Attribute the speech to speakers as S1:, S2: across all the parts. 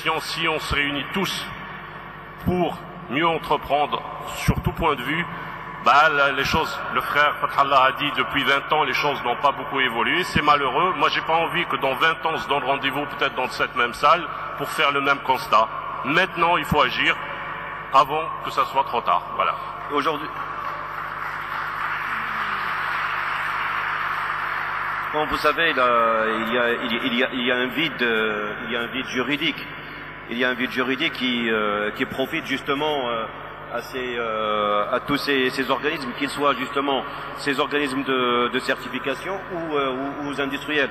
S1: certification, si on se réunit tous pour mieux entreprendre sur tout point de vue, les choses, le frère Fathallah a dit depuis 20 ans, les choses n'ont pas beaucoup évolué, c'est malheureux. Moi, j'ai pas envie que dans 20 ans, on se donne rendez-vous peut-être dans cette même salle pour faire le même constat. Maintenant, il faut agir avant que ça soit trop tard. Voilà.
S2: Aujourd'hui, bon, vous savez, il y a un vide juridique. Il y a un vide juridique qui profite justement à tous ces organismes, qu'ils soient justement ces organismes de certification ou aux industriels.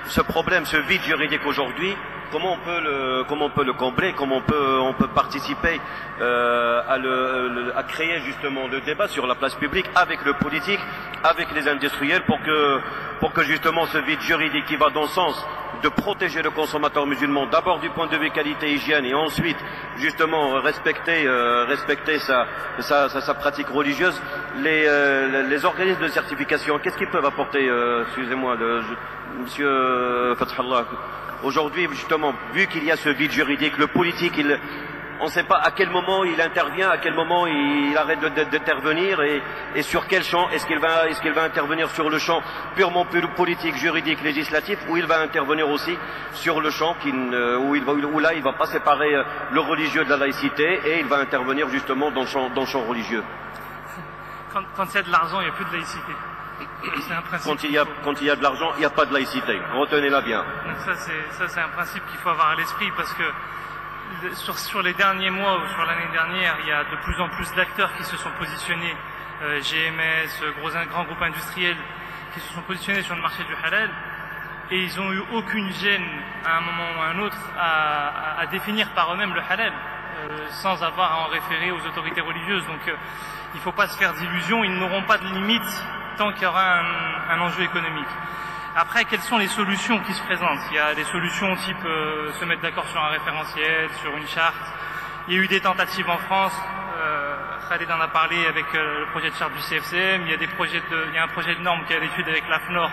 S2: Ce problème, ce vide juridique aujourd'hui, comment on peut le combler, comment on peut participer à créer justement le débat sur la place publique avec le politique, avec les industriels, pour que justement ce vide juridique qui va dans le sens de protéger le consommateur musulman, d'abord du point de vue qualité hygiène, et ensuite justement respecter sa pratique religieuse, les organismes de certification, qu'est-ce qu'ils peuvent apporter, excusez-moi, Monsieur Fathallah, aujourd'hui justement, vu qu'il y a ce vide juridique, le politique, on ne sait pas à quel moment il intervient, à quel moment il arrête d'intervenir, et sur quel champ. Est-ce qu'il va intervenir sur le champ purement politique, juridique, législatif, ou il va intervenir aussi sur le champ où là il va pas séparer le religieux de la laïcité, et il va intervenir justement dans le champ religieux.
S3: Quand il y a de l'argent, il n'y a plus de laïcité. C'est un principe.
S2: Quand il y a de l'argent, il n'y a pas de laïcité. Retenez-la bien.
S3: Donc ça c'est un principe qu'il faut avoir à l'esprit, parce que sur les derniers mois ou sur l'année dernière, il y a de plus en plus d'acteurs qui se sont positionnés, GMS, grands groupes industriels, qui se sont positionnés sur le marché du halal, et ils n'ont eu aucune gêne à un moment ou à un autre à définir par eux-mêmes le halal, sans avoir à en référer aux autorités religieuses. Donc il ne faut pas se faire d'illusions, ils n'auront pas de limite tant qu'il y aura un enjeu économique. Après, quelles sont les solutions qui se présentent? Il y a des solutions type se mettre d'accord sur un référentiel, sur une charte. Il y a eu des tentatives en France. Khalid en a parlé avec le projet de charte du CFCM. Il y a un projet de norme qui est à l'étude avec l'AFNOR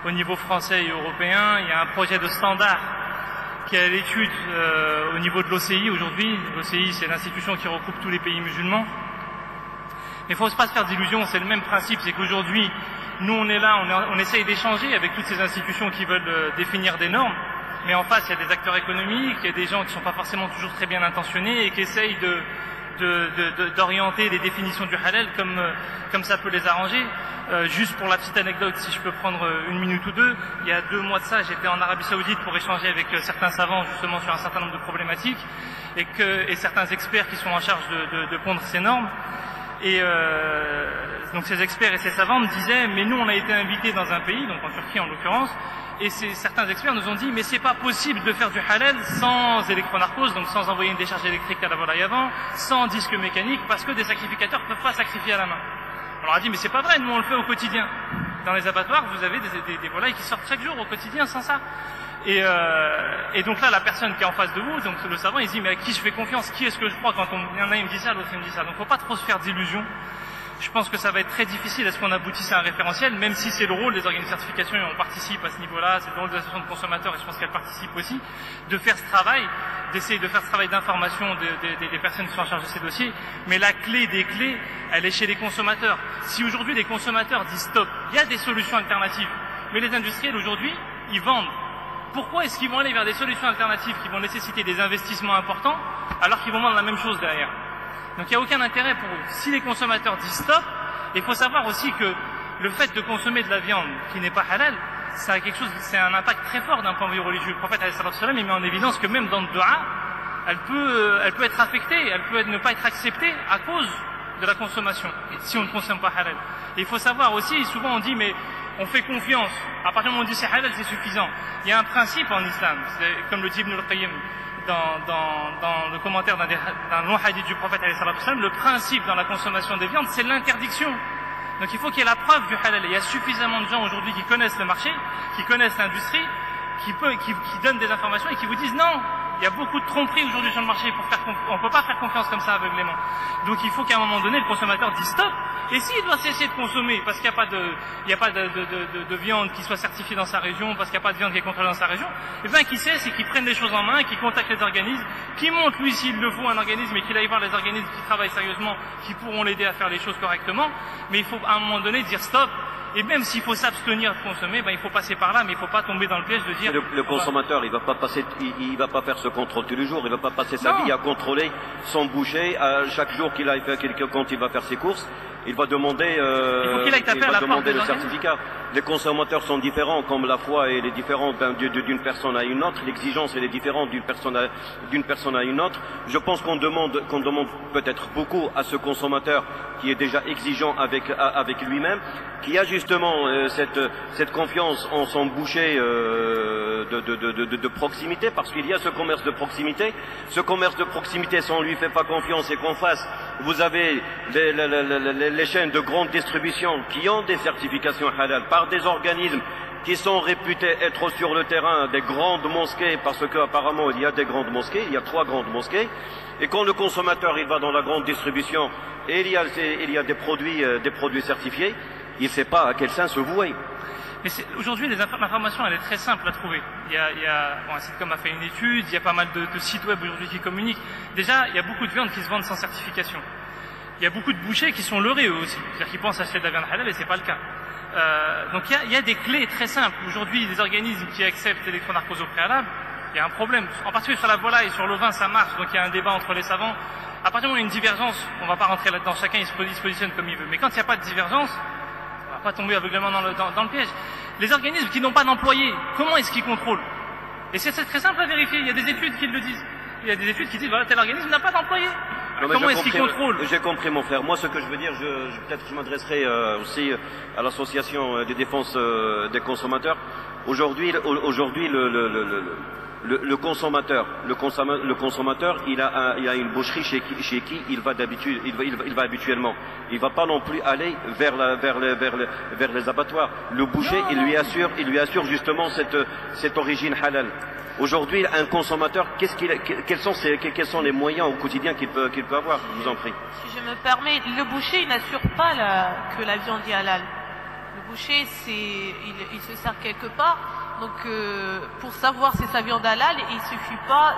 S3: au niveau français et européen. Il y a un projet de standard qui est à l'étude au niveau de l'OCI aujourd'hui. L'OCI, c'est l'institution qui regroupe tous les pays musulmans. Mais il ne faut pas se faire d'illusions, c'est le même principe, c'est qu'aujourd'hui, nous on est là, on essaye d'échanger avec toutes ces institutions qui veulent définir des normes, mais en face il y a des acteurs économiques, il y a des gens qui ne sont pas forcément toujours très bien intentionnés et qui essayent d'orienter les définitions du halal comme ça peut les arranger. Juste pour la petite anecdote, si je peux prendre une minute ou deux, il y a 2 mois de ça, j'étais en Arabie Saoudite pour échanger avec certains savants justement sur un certain nombre de problématiques et certains experts qui sont en charge de pondre ces normes. Et donc ces experts et ces savants me disaient, mais nous on a été invités dans un pays, donc en Turquie en l'occurrence, et certains experts nous ont dit, mais c'est pas possible de faire du halal sans électronarcose, donc sans envoyer une décharge électrique à la volaille avant, sans disque mécanique, parce que des sacrificateurs ne peuvent pas sacrifier à la main. On leur a dit, mais c'est pas vrai, nous on le fait au quotidien. Dans les abattoirs, vous avez des volailles qui sortent chaque jour au quotidien sans ça. Et donc là, la personne qui est en face de vous, donc le savant, il se dit, mais à qui je fais confiance? Qui est-ce que je crois? Quand il y en a, il me dit ça, l'autre il me dit ça. Donc faut pas trop se faire d'illusions. Je pense que ça va être très difficile à ce qu'on aboutisse à un référentiel, même si c'est le rôle des organismes de certification, et on participe à ce niveau-là, c'est le rôle des associations de consommateurs, et je pense qu'elles participent aussi, de faire ce travail, d'essayer de faire ce travail d'information des personnes qui sont en charge de ces dossiers. Mais la clé des clés, elle est chez les consommateurs. Si aujourd'hui les consommateurs disent stop, il y a des solutions alternatives, mais les industriels aujourd'hui, ils vendent. Pourquoi est-ce qu'ils vont aller vers des solutions alternatives qui vont nécessiter des investissements importants alors qu'ils vont vendre la même chose derrière? Donc il n'y a aucun intérêt pour eux. Si les consommateurs disent stop, il faut savoir aussi que le fait de consommer de la viande qui n'est pas halal, c'est un impact très fort d'un point de vue religieux. Le prophète il met en évidence que même dans le dua, elle peut être affectée, elle peut ne pas être acceptée à cause de la consommation, si on ne consomme pas halal. Et il faut savoir aussi, souvent on dit mais on fait confiance, à partir du moment où on dit c'est halal c'est suffisant. Il y a un principe en islam, comme le dit Ibn al-Qayyim dans le commentaire d'un long hadith du prophète, le principe dans la consommation des viandes c'est l'interdiction. Donc il faut qu'il y ait la preuve du halal. Il y a suffisamment de gens aujourd'hui qui connaissent le marché, qui connaissent l'industrie, qui donnent des informations et qui vous disent non, Il y a beaucoup de tromperies aujourd'hui sur le marché. On ne peut pas faire confiance comme ça aveuglément. Donc il faut qu'à un moment donné, le consommateur dise stop. Et s'il doit cesser de consommer parce qu'il n'y a pas de viande qui soit certifiée dans sa région, parce qu'il n'y a pas de viande qui est contrôlée dans sa région, eh bien qu'il cesse et qu'il prenne les choses en main, qu'il contacte les organismes, qu'il monte lui s'il le faut un organisme et qu'il aille voir les organismes qui travaillent sérieusement, qui pourront l'aider à faire les choses correctement. Mais il faut à un moment donné dire stop. Et même s'il faut s'abstenir de consommer, ben il faut passer par là, mais il ne faut pas tomber dans le piège de dire...
S2: Le consommateur, il va pas passer, il va pas faire ce contrôle tous les jours, il va pas passer sa vie à contrôler son boucher, chaque jour qu'il aille faire quand il va faire ses courses, il va demander, le certificat. Les consommateurs sont différents, comme la foi elle est différente d'une personne à une autre, l'exigence elle est différente d'une personne à une autre. Je pense qu'on demande peut-être beaucoup à ce consommateur qui est déjà exigeant avec lui-même, qui a justement cette confiance en son boucher de proximité, parce qu'il y a ce commerce de proximité. Ce commerce de proximité, si on ne lui fait pas confiance et qu'on fasse, vous avez les chaînes de grande distribution qui ont des certifications halal par des organismes qui sont réputés être sur le terrain des grandes mosquées, parce qu'apparemment il y a des grandes mosquées, il y a 3 grandes mosquées, et quand le consommateur il va dans la grande distribution et il y a des produits certifiés, il ne sait pas à quel sein se vouer.
S3: Mais aujourd'hui, l'information, elle est très simple à trouver. Un site comme a fait une étude, il y a pas mal de sites web aujourd'hui qui communiquent. Déjà, il y a beaucoup de viandes qui se vendent sans certification. Il y a beaucoup de bouchers qui sont leurrés eux aussi. C'est-à-dire qu'ils pensent acheter de la viande halal et c'est pas le cas. Donc il y a des clés très simples. Aujourd'hui, les organismes qui acceptent l'électronarcose au préalable, il y a un problème. En particulier sur la volaille et sur le vin, ça marche. Donc il y a un débat entre les savants. À partir du moment où il y a une divergence, on ne va pas rentrer là-dedans. Chacun il se positionne comme il veut. Mais quand il n'y a pas de divergence, on ne va pas tomber aveuglément dans le piège. Les organismes qui n'ont pas d'employés, comment est-ce qu'ils contrôlent? Et c'est très simple à vérifier. Il y a des études qui le disent. Il y a des études qui disent voilà, tel organisme n'a pas d'employés. Comment est-ce qu'ils contrôlent?
S2: J'ai compris, mon frère. Moi, ce que je veux dire, peut-être que je m'adresserai aussi à l'association des défenses des consommateurs. Aujourd'hui, le consommateur, il a une boucherie chez qui il va d'habitude, il va habituellement. Il va pas non plus aller vers les abattoirs. Le boucher, il lui assure justement cette origine halal. Aujourd'hui, un consommateur, quels sont les moyens au quotidien qu'il peut avoir? Je vous en prie.
S4: Si je me permets, le boucher, il n'assure pas que la viande est halal. Le boucher, il se sert quelque part. Donc, pour savoir si c'est sa viande halal, il suffit pas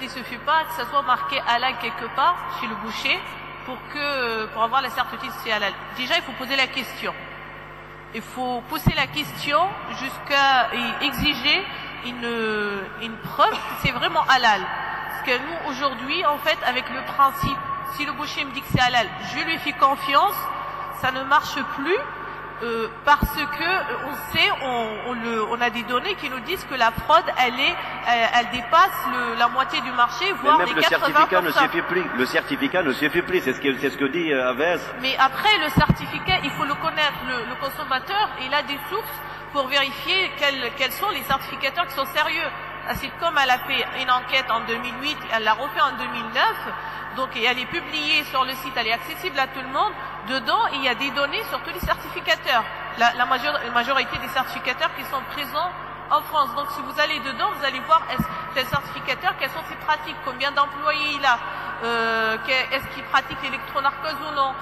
S4: il suffit pas que ça soit marqué halal quelque part chez le boucher pour avoir la certitude que c'est halal. Déjà, il faut poser la question. Il faut pousser la question jusqu'à exiger une preuve que c'est vraiment halal. Parce que nous, aujourd'hui, en fait, avec le principe, si le boucher me dit que c'est halal, je lui fais confiance, ça ne marche plus. Parce que on a des données qui nous disent que la fraude elle dépasse la moitié du marché, voire les 80%.
S2: Le certificat ne suffit plus, c'est ce que dit AVS.
S4: Mais après le certificat, il faut le connaître. Le consommateur, il a des sources pour vérifier quels sont les certificateurs qui sont sérieux. Comme elle a fait une enquête en 2008, elle l'a refait en 2009, donc elle est publiée sur le site, elle est accessible à tout le monde. Dedans, il y a des données sur tous les certificateurs, la majorité des certificateurs qui sont présents en France. Donc si vous allez dedans, vous allez voir tel certificateur, quelles sont ses pratiques, combien d'employés il a, est-ce qu'il pratique l'électronarcose ou non.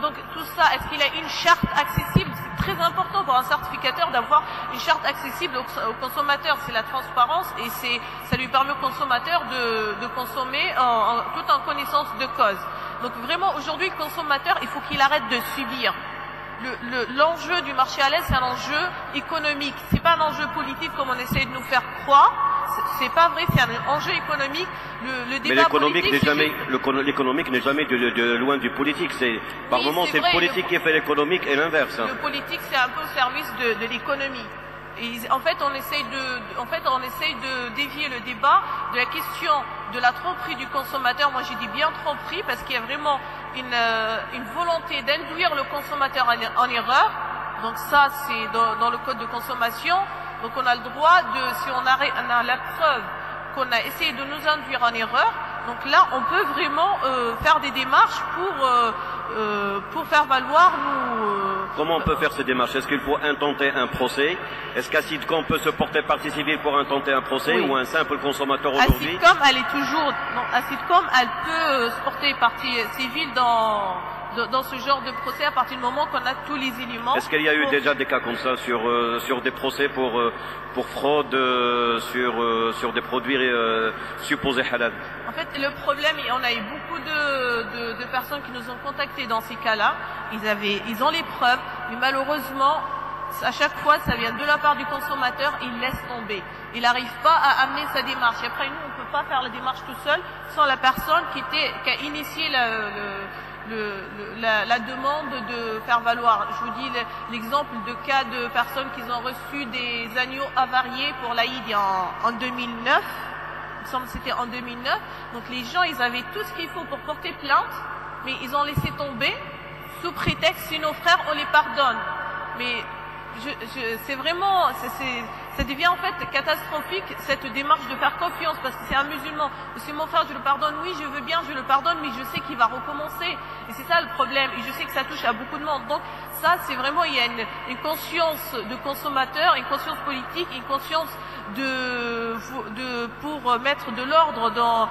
S4: Donc tout ça, est-ce qu'il a une charte accessible? C'est très important pour un certificateur d'avoir une charte accessible au consommateur. C'est la transparence et ça lui permet au consommateur de consommer tout en connaissance de cause. Donc vraiment aujourd'hui le consommateur, il faut qu'il arrête de subir. L'enjeu du marché halal, c'est un enjeu économique. C'est pas un enjeu politique comme on essaie de nous faire croire. C'est pas vrai, c'est un enjeu économique. Le débat politique,
S2: l'économique n'est jamais de loin du politique. Par moment, c'est le politique qui fait l'économique et l'inverse.
S4: Le politique, c'est un peu au service de l'économie. Et en fait, on essaye de dévier le débat de la question de la tromperie du consommateur. Moi, j'ai dit bien tromperie parce qu'il y a vraiment une volonté d'induire le consommateur en erreur. Donc ça, c'est dans le code de consommation. Donc on a le droit si on a la preuve qu'on a essayé de nous induire en erreur, donc là on peut vraiment faire des démarches pour faire valoir
S2: Comment on peut faire ces démarches? Est-ce qu'il faut intenter un procès? Est-ce qu'à Sitcom peut se porter partie civile pour intenter un procès,
S4: oui.
S2: ou un simple consommateur aujourd'hui?
S4: À Sitcom, elle est toujours, non, à Sitcom, elle peut se porter partie civile dans ce genre de procès à partir du moment qu'on a tous les éléments.
S2: Est-ce qu'il y a eu déjà des cas comme ça sur des procès pour fraude sur des produits supposés halal?
S4: En fait, le problème, on a eu beaucoup de personnes qui nous ont contactés dans ces cas-là. Ils ont les preuves, mais malheureusement, à chaque fois, ça vient de la part du consommateur, il laisse tomber. Il n'arrive pas à amener sa démarche. Et après, nous, on ne peut pas faire la démarche tout seul sans la personne qui a initié la demande de faire valoir. Je vous dis l'exemple de cas de personnes qui ont reçu des agneaux avariés pour l'Aïd en 2009. Il me semble que c'était en 2009. Donc les gens, ils avaient tout ce qu'il faut pour porter plainte, mais ils ont laissé tomber sous prétexte, si nos frères, on les pardonne. Mais c'est vraiment, ça devient en fait catastrophique cette démarche de faire confiance, parce que c'est un musulman. Si mon frère, je le pardonne, oui, je veux bien, je le pardonne, mais je sais qu'il va recommencer. Et c'est ça le problème. Et je sais que ça touche à beaucoup de monde. Donc ça, c'est vraiment, il y a une conscience de consommateur, une conscience politique, une conscience pour mettre de l'ordre dans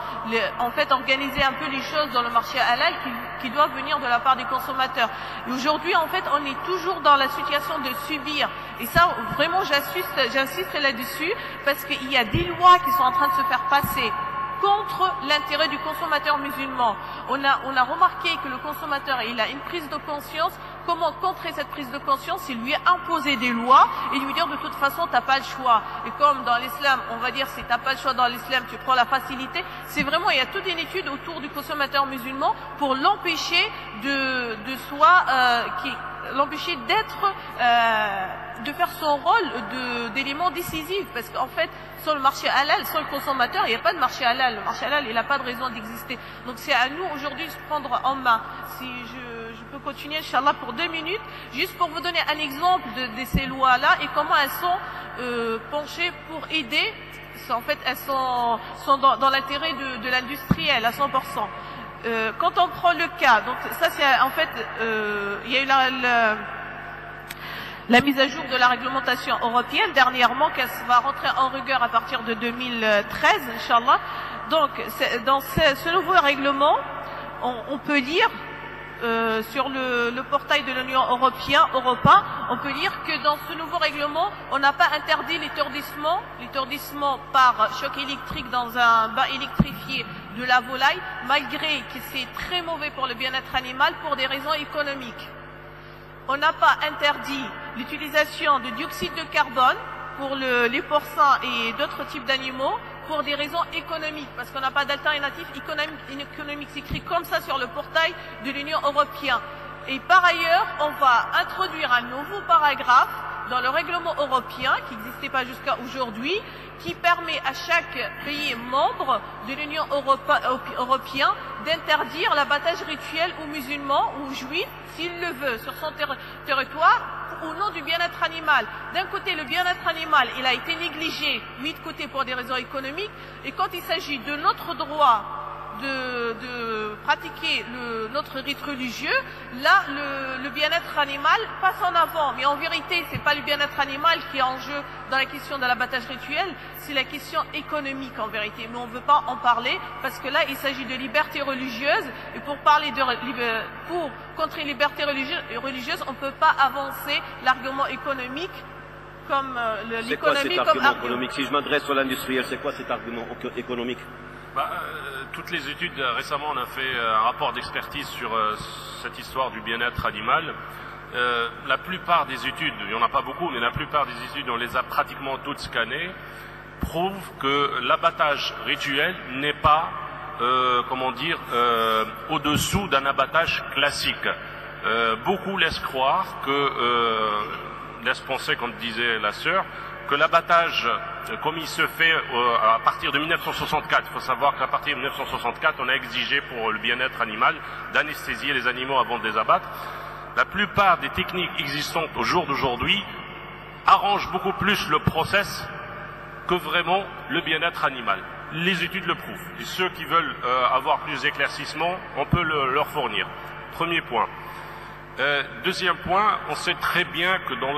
S4: en fait organiser un peu les choses dans le marché halal qui doivent venir de la part des consommateurs. Et aujourd'hui, en fait, on est toujours dans la situation de subir. Et ça, vraiment, j'insiste là-dessus, parce qu'il y a des lois qui sont en train de se faire passer contre l'intérêt du consommateur musulman. On a remarqué que le consommateur, il a une prise de conscience. Comment contrer cette prise de conscience? C'est lui imposer des lois et lui dire de toute façon t'as pas le choix. Et comme dans l'islam, on va dire si t'as pas le choix dans l'islam, tu prends la facilité. C'est vraiment, il y a toute une étude autour du consommateur musulman pour l'empêcher l'empêcher de faire son rôle d'élément décisif, parce qu'en fait, sur le marché halal, sans le consommateur, il n'y a pas de marché halal. Le marché halal, il n'a pas de raison d'exister. Donc c'est à nous aujourd'hui de se prendre en main. Si je peux continuer, Inch'Allah, pour 2 minutes, juste pour vous donner un exemple de ces lois-là et comment elles sont penchées pour aider. En fait, elles sont dans l'intérêt de l'industriel à 100%. Quand on prend le cas, donc ça c'est en fait, il y a eu la mise à jour de la réglementation européenne dernièrement, qu'elle va rentrer en rigueur à partir de 2013, Inch'Allah. Donc dans ce nouveau règlement, on peut lire sur le portail de l'Union européenne, Europa, on peut lire que dans ce nouveau règlement, on n'a pas interdit l'étourdissement par choc électrique dans un bain électrifié de la volaille, malgré que c'est très mauvais pour le bien-être animal pour des raisons économiques. On n'a pas interdit l'utilisation de dioxyde de carbone pour les porcins et d'autres types d'animaux pour des raisons économiques, parce qu'on n'a pas d'alternative économique. C'est écrit comme ça sur le portail de l'Union européenne. Et par ailleurs, on va introduire un nouveau paragraphe dans le règlement européen, qui n'existait pas jusqu'à aujourd'hui, qui permet à chaque pays membre de l'Union européenne d'interdire l'abattage rituel aux musulmans ou aux juifs, s'il le veut, sur son territoire, au nom du bien-être animal. D'un côté, le bien-être animal, il a été négligé, mis de côté pour des raisons économiques, et quand il s'agit de notre droit de pratiquer notre rite religieux, là, le bien-être animal passe en avant. Mais en vérité, c'est pas le bien-être animal qui est en jeu dans la question de l'abattage rituel, c'est la question économique en vérité. Mais on ne veut pas en parler, parce que là, il s'agit de liberté religieuse, et pour contrer les libertés religieuses, on ne peut pas avancer l'argument économique comme l'économie comme argument
S2: économique. Si je m'adresse à l'industriel, c'est quoi cet argument économique?
S1: Toutes les études, récemment on a fait un rapport d'expertise sur cette histoire du bien-être animal. La plupart des études, il n'y en a pas beaucoup, mais la plupart des études, on les a pratiquement toutes scannées, prouvent que l'abattage rituel n'est pas, au-dessous d'un abattage classique. Beaucoup laissent croire laissent penser, comme disait la sœur, que l'abattage, comme il se fait à partir de 1964, il faut savoir qu'à partir de 1964, on a exigé pour le bien-être animal d'anesthésier les animaux avant de les abattre. La plupart des techniques existantes au jour d'aujourd'hui arrangent beaucoup plus le process que vraiment le bien-être animal. Les études le prouvent. Et ceux qui veulent avoir plus d'éclaircissement, on peut leur fournir. Premier point. Deuxième point, on sait très bien que dans